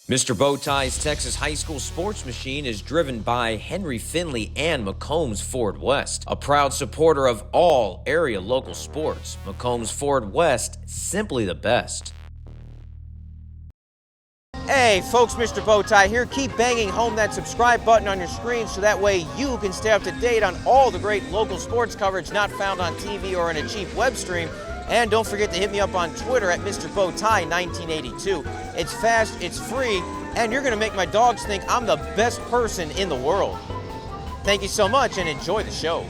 Mr. Bowtie's Texas High School Sports Machine is driven by Henry Finley and McCombs Ford West, a proud supporter of all area local sports. McCombs Ford West, simply the best. Hey folks, Mr. Bowtie here. Keep banging home that subscribe button on your screen so that way you can stay up to date on all the great local sports coverage not found on TV or in a cheap web stream. And don't forget to hit me up on Twitter at Mr. Bowtie1982. It's fast, it's free, and you're going to make my dogs think I'm the best person in the world. Thank you so much and enjoy the show.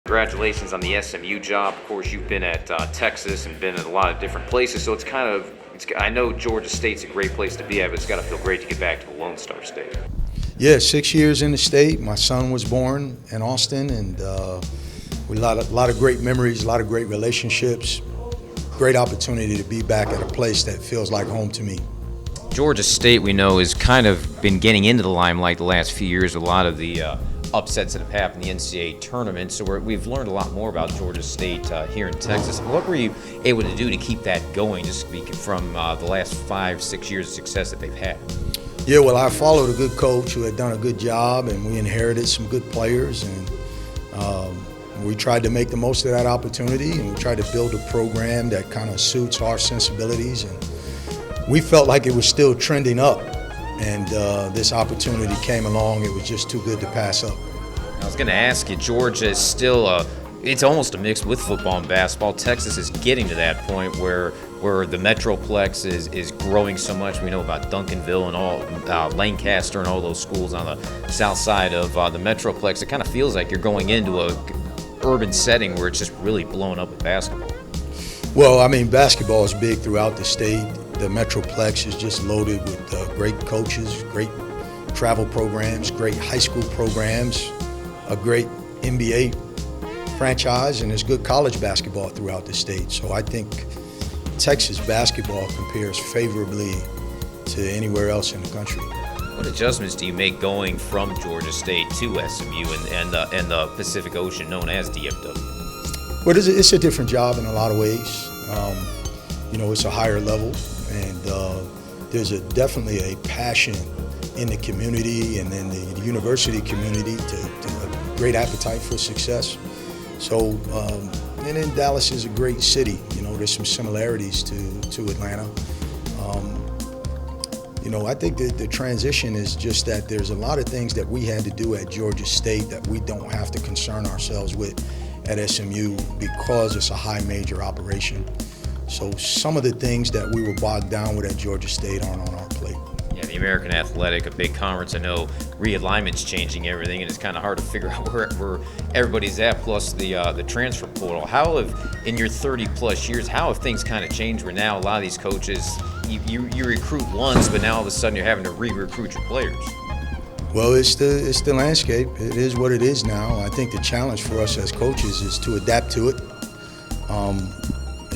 Congratulations on the SMU job. Of course, you've been at Texas and been in a lot of different places, so I know Georgia State's a great place to be at, but it's got to feel great to get back to the Lone Star State. Yeah, 6 years in the state. My son was born in Austin, and a lot of great memories, a lot of great relationships, great opportunity to be back at a place that feels like home to me. Georgia State, we know, has kind of been getting into the limelight the last few years. A lot of the upsets that have happened in the NCAA tournament, so we've learned a lot more about Georgia State here in Texas. What were you able to do to keep that going, just from the last 5-6 years of success that they've had? Yeah, well, I followed a good coach who had done a good job, and we inherited some good players, and we tried to make the most of that opportunity, and we tried to build a program that kind of suits our sensibilities. And we felt like it was still trending up, and this opportunity came along. It was just too good to pass up. I was going to ask you, Georgia is still it's almost a mix with football and basketball. Texas is getting to that point where the Metroplex is growing so much. We know about Duncanville and all Lancaster and all those schools on the south side of the Metroplex. It kind of feels like you're going into a urban setting where it's just really blown up with basketball. Well, I mean, basketball is big throughout the state. The Metroplex is just loaded with great coaches, great travel programs, great high school programs, a great NBA franchise, and there's good college basketball throughout the state. So I think Texas basketball compares favorably to anywhere else in the country. What adjustments do you make going from Georgia State to SMU and the Pacific Ocean known as DFW? Well, it's a different job in a lot of ways. It's a higher level, and there's definitely a passion in the community and in the university community to a great appetite for success. So, and then Dallas is a great city. There's some similarities to Atlanta. I think that the transition is just that there's a lot of things that we had to do at Georgia State that we don't have to concern ourselves with at SMU because it's a high major operation. So some of the things that we were bogged down with at Georgia State aren't on our plate. Yeah, the American Athletic, a big conference. I know realignment's changing everything, and it's kind of hard to figure out where everybody's at, plus the transfer portal. How have, in your 30-plus years, how have things kind of changed where now a lot of these coaches, you recruit once, but now all of a sudden you're having to re-recruit your players? Well, it's the landscape. It is what it is now. I think the challenge for us as coaches is to adapt to it.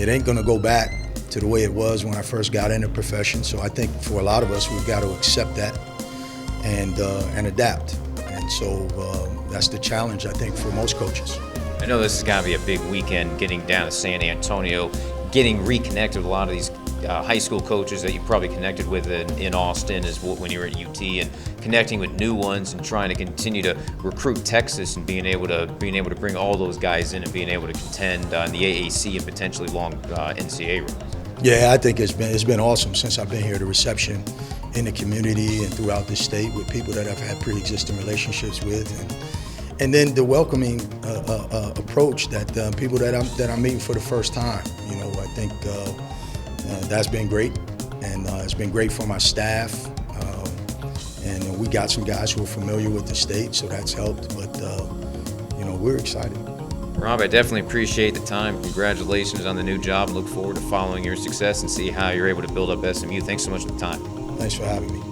It ain't going to go back to the way it was when I first got in the profession. So I think for a lot of us, we've got to accept that and adapt. And so that's the challenge, I think, for most coaches. I know this is going to be a big weekend, getting down to San Antonio, getting reconnected with a lot of these high school coaches that you probably connected with in Austin when you were at UT, and connecting with new ones and trying to continue to recruit Texas and being able to bring all those guys in and being able to contend in the AAC and potentially long NCAA runs. Yeah, I think it's been awesome since I've been here. The reception in the community and throughout the state with people that I've had pre-existing relationships with, and then the welcoming approach that people that I'm meeting for the first time. I think that's been great, and it's been great for my staff. And we got some guys who are familiar with the state, so that's helped. But we're excited. Rob, I definitely appreciate the time. Congratulations on the new job. Look forward to following your success and see how you're able to build up SMU. Thanks so much for the time. Thanks for having me.